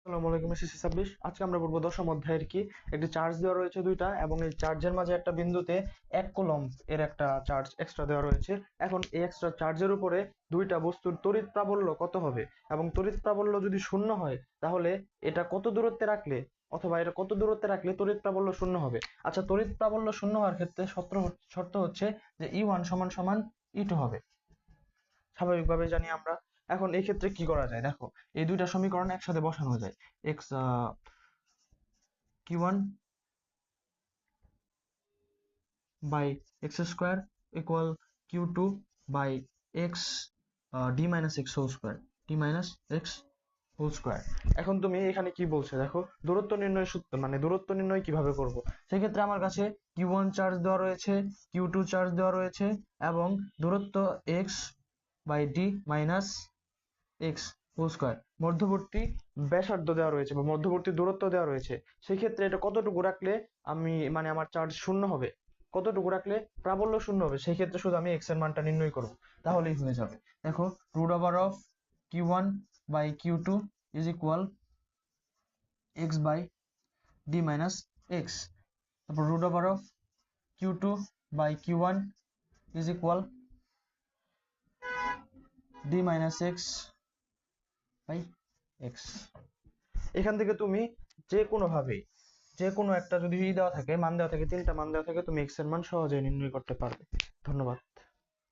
আসসালামু আলাইকুম, সিসি 26। আজকে আমরা পড়বো দশম অধ্যায়ের কি একটি চার্জ দেওয়া রয়েছে দুইটা, এবং এই চার্জের মাঝে একটা বিন্দুতে 1 কুলম্ব এর একটা চার্জ এক্সট্রা দেওয়া রয়েছে। এখন এই এক্সট্রা চার্জের উপরে দুইটা বস্তুর তড়িৎ প্রাবল্য কত হবে, এবং তড়িৎ প্রাবল্য যদি শূন্য হয় তাহলে এটা কত দূরত্বে রাখলে, অথবা এটা কত দূরত্বে রাখলে তড়িৎ প্রাবল্য শূন্য হবে। আচ্ছা, তড়িৎ প্রাবল্য শূন্য হওয়ার ক্ষেত্রে শর্ত হচ্ছে যে E1 সমান সমান E2 হবে, স্বাভাবিকভাবে জানি আমরা। এখন এই ক্ষেত্রে কি করা যায়, দেখো এই দুইটা সমীকরণ একসাথে বসানো যায়। X Q1 by x square equal Q2 by x d minus x whole square, d minus x whole square. এখন তুমি এখানে কি বলছে দেখো, দূরত্ব নির্ণয় সূত্র, মানে দূরত্ব নির্ণয় কিভাবে করব। সেক্ষেত্রে আমার কাছে Q1 চার্জ দেওয়া রয়েছে, Q2 চার্জ দেওয়া রয়েছে, এবং দূরত্ব x by d minus x whole square, মধ্যবর্তী ব্যাসার্ধ দেওয়া রয়েছে বা মধ্যবর্তী দূরত্ব দেওয়া রয়েছে। সেক্ষেত্রে এটা কতটুকু রাখলে আমি, মানে আমার চার্জ শূন্য হবে, কতটুকু রাখলে প্রাবল্য শূন্য হবে, সেই ক্ষেত্রে শুধু আমি এক্স এর মানটা নির্ণয় করব, তাহলেই হয়ে যাবে। দেখো, root over of Q1 by Q2 is equal x by d minus x. তারপর root over of Q2 by Q1 is equal d minus x by x. এখান থেকে তুমি যে কোনো ভাবে, যে কোনো একটা যদি দেওয়া থাকে, মান দেওয়া থাকে, তিনটা মান দেওয়া থাকে, তুমি এক্স এর মান সহজেই নির্ণয় করতে পারবে। ধন্যবাদ।